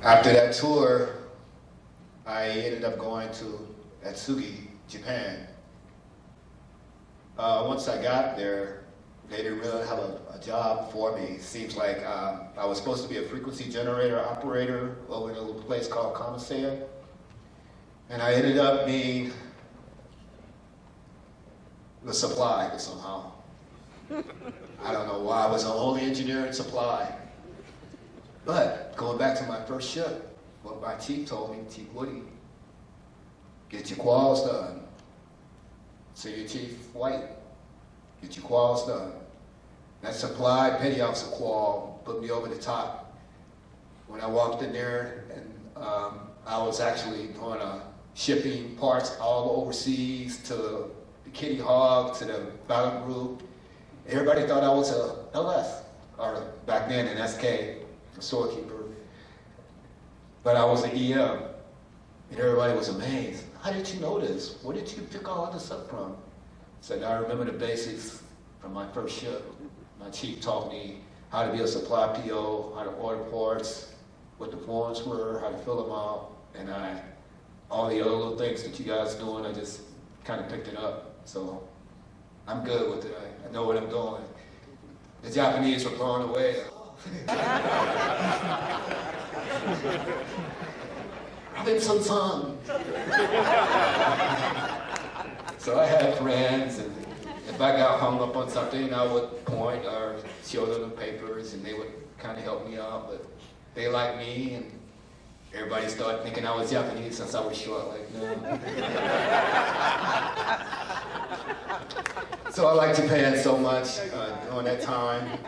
After that tour, I ended up going to Atsugi, Japan. Once I got there, they didn't really have a job for me. Seems like I was supposed to be a frequency generator operator over in a little place called Kamasea. And I ended up being the supply somehow. I don't know why I was the only engineer in supply. But going back to my first ship, what my chief told me, Chief Woody, get your quals done. Senior Chief White, get your quals done. That supply petty officer qual put me over the top. When I walked in there, and I was actually doing shipping parts all overseas to the Kitty Hawk, to the Battle Group. Everybody thought I was a LS, or back then an SK, a storekeeper. But I was an EM, and everybody was amazed. How did you know this? Where did you pick all of this up from? I said, I remember the basics from my first ship. My chief taught me how to be a supply PO, how to order parts, what the forms were, how to fill them out, and all the other little things that you guys doing, I just kind of picked it up. So I'm good with it. I know what I'm doing. The Japanese were blown away. Robinson-san. So I had friends, and if I got hung up on something, I would point or show them the papers, and they would kind of help me out. But they liked me, and everybody started thinking I was Japanese since I was short like now. So I liked Japan so much during that time.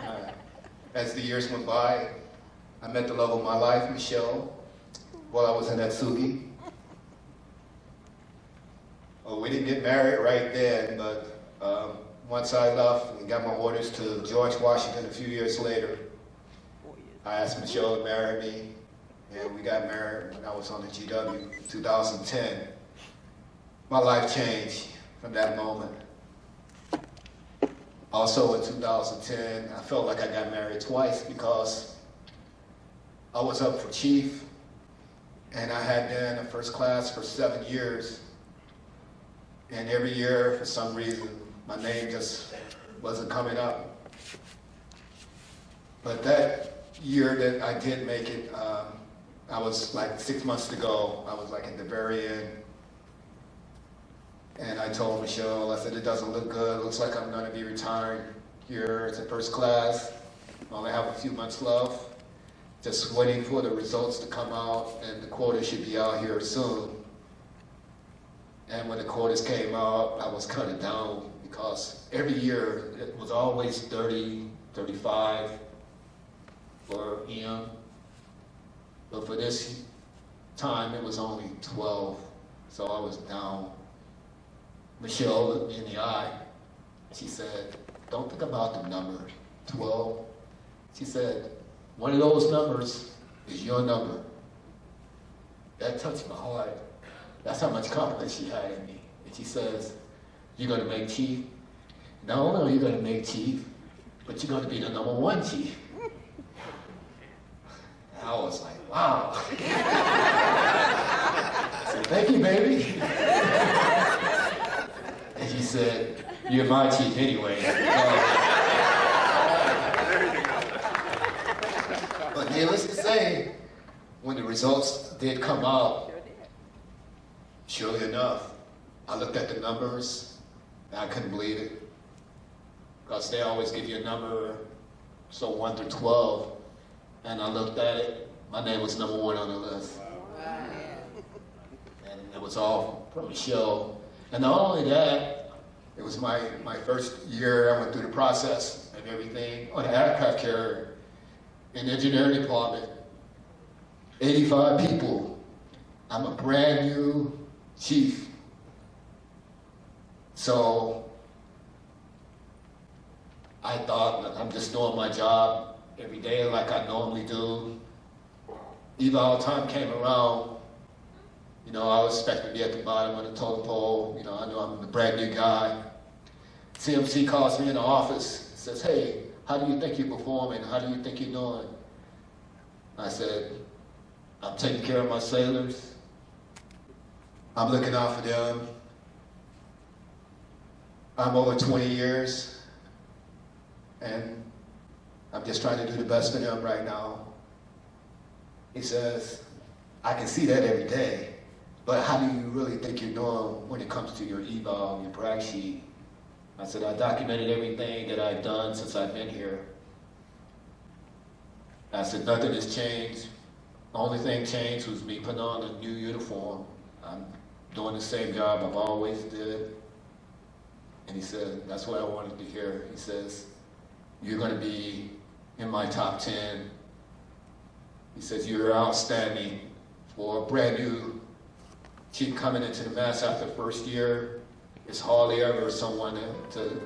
As the years went by, I met the love of my life, Michelle, while I was in Atsugi. We didn't get married right then, but once I left and got my orders to George Washington a few years later, I asked Michelle to marry me, and we got married when I was on the GW in 2010. My life changed from that moment. Also in 2010, I felt like I got married twice because I was up for chief, and I had been in first class for 7 years. And every year, for some reason, my name just wasn't coming up. But that year that I did make it, I was like 6 months to go. I was like at the very end. And I told Michelle, I said, it doesn't look good. It looks like I'm going to be retiring here. It's in first class. I only have a few months left. Just waiting for the results to come out, and the quota should be out here soon. And when the quotas came out, I was kind of down because every year it was always 30, 35 for EM. But for this time, it was only 12. So I was down. Michelle looked me in the eye. She said, don't think about the number, 12. She said, one of those numbers is your number. That touched my heart. That's how much confidence she had in me. And she says, you're going to make chief. Not only are you going to make chief, but you're going to be the #1 chief. And I was like, wow. I said, thank you, baby. And she said, you're my chief anyway. But needless to say, when the results did come out, surely enough, I looked at the numbers, and I couldn't believe it. Because they always give you a number, so 1 through 12. And I looked at it, my name was #1 on the list. Wow. And it was all from Michelle. And not only that, it was my first year. I went through the process and everything on the aircraft carrier in the engineering department. 85 people. I'm a brand new chief. So I thought, look, I'm just doing my job every day like I normally do. Eval time came around, you know, I was expected to be at the bottom of the totem pole. You know, I know I'm the brand new guy. CMC calls me in the office, says, hey, how do you think you're performing? How do you think you're doing? I said, I'm taking care of my sailors. I'm looking out for them. I'm over 20 years, and I'm just trying to do the best for them right now. He says, I can see that every day, but how do you really think you're doing when it comes to your eval, your brag sheet? I said, I documented everything that I've done since I've been here. I said, nothing has changed. The only thing changed was me putting on a new uniform. I'm doing the same job I've always did. And he said, that's what I wanted to hear. He says, you're going to be in my top 10. He says, you're outstanding for a brand new chief coming into the mess after the first year. It's hardly ever someone to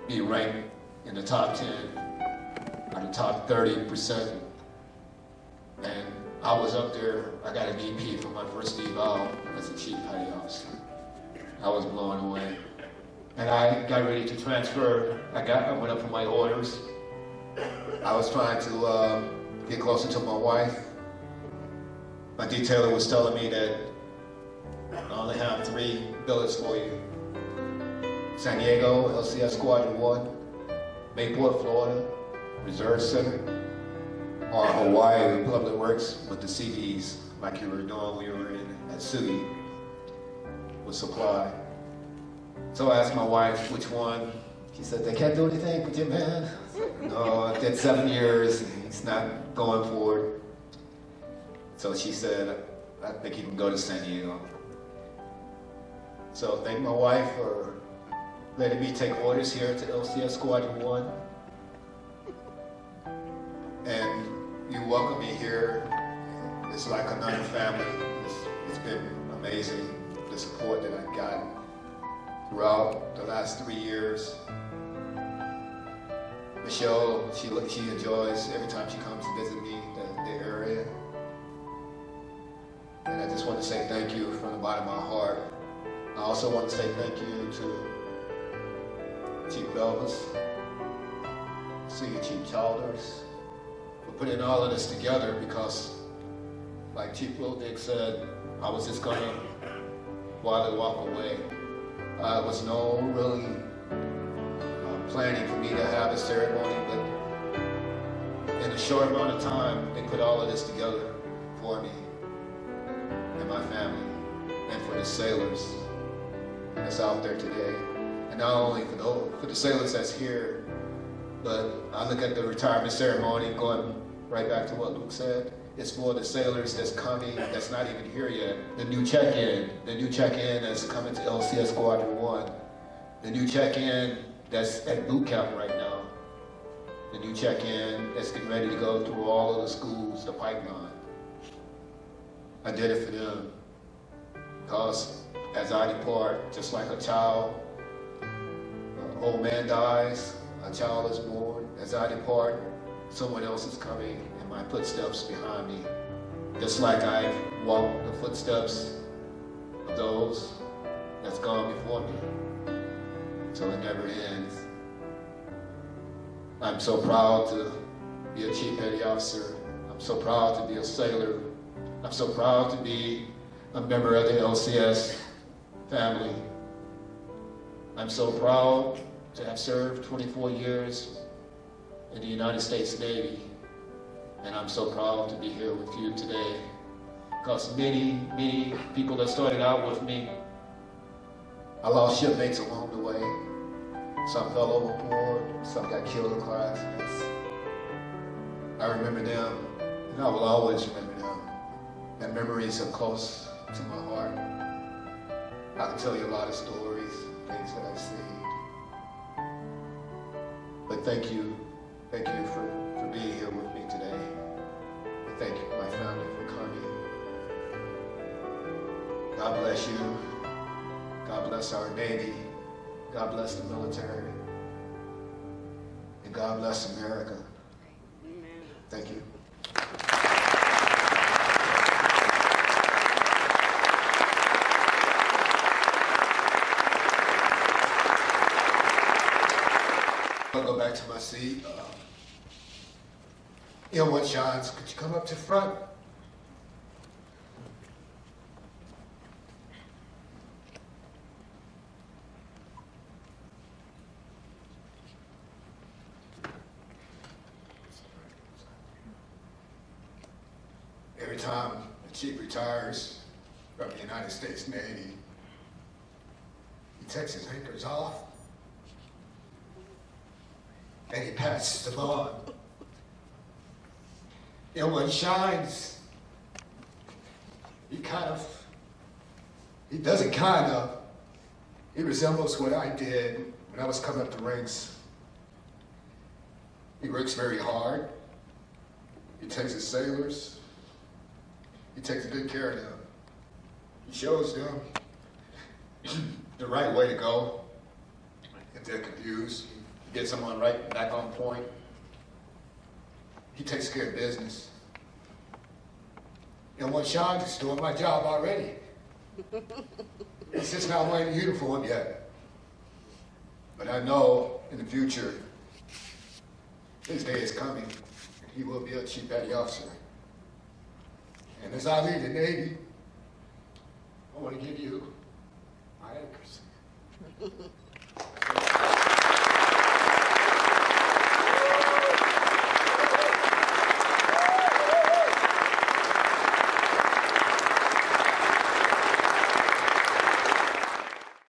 be ranked in the top 10 or the top 30%. And I was up there, I got an EP for my first eval as a chief petty officer. I was blown away. And I got ready to transfer. I went up for my orders. I was trying to get closer to my wife. My detailer was telling me that I only have 3 billets for you. San Diego, LCS Squadron 1, Mayport, Florida, Reserve Center, or Hawaii, Public Works with the CDs, like you were doing when you were in at Sugi with supply. So I asked my wife which one. She said, they can't do anything with your man. No, I did 7 years, he's not going forward. So she said, I think you can go to San Diego. So thank my wife for letting me take orders here at the LCS Squadron 1. And you welcome me here. It's like another family. It's been amazing, the support that I've gotten throughout the last 3 years. Michelle, she enjoys every time she comes to visit me, the area. And I just want to say thank you from the bottom of my heart. I also want to say thank you to Chief Belvis, Senior Chief Childers, for putting all of this together, because, like Chief Wildick said, I was just gonna quietly walk away. There was no really planning for me to have a ceremony, but in a short amount of time, they put all of this together for me and my family, and for the sailors that's out there today. And not only for the sailors that's here, but I look at the retirement ceremony, going right back to what Luke said, it's for the sailors that's coming, that's not even here yet. The new check-in that's coming to LCS Squadron 1. The new check-in that's at boot camp right now. The new check-in that's getting ready to go through all of the schools, the pipeline. I did it for them, because as I depart, just like a child, an old man dies, a child is born. As I depart, someone else is coming in my footsteps behind me. Just like I've walked the footsteps of those that's gone before me. So it never ends. I'm so proud to be a Chief Petty Officer. I'm so proud to be a sailor. I'm so proud to be a member of the LCS family. I'm so proud to have served 24 years in the United States Navy. And I'm so proud to be here with you today, because many, many people that started out with me, I lost shipmates along the way. Some fell overboard, some got killed in car accidents. I remember them, and I will always remember them. And memories are close to my heart. I can tell you a lot of stories, things that I've seen. But thank you for being here with me today. And thank you, my family, for coming. God bless you. God bless our Navy. God bless the military. And God bless America. Amen. Thank you. I'll go back to my seat. One Johns, could you come up to front? Every time the chief retires from the United States Navy, he takes his anchors off and he passes them on. And when shines, he resembles what I did when I was coming up the ranks. He works very hard. He takes his sailors. He takes good care of them. He shows them the right way to go. If they're confused, he gets them on right back on point. He takes care of business. And when Sean's is doing my job already. He's just not wearing the uniform yet. But I know in the future, his day is coming. He will be a chief petty officer. And as I leave the Navy, I want to give you my anchors.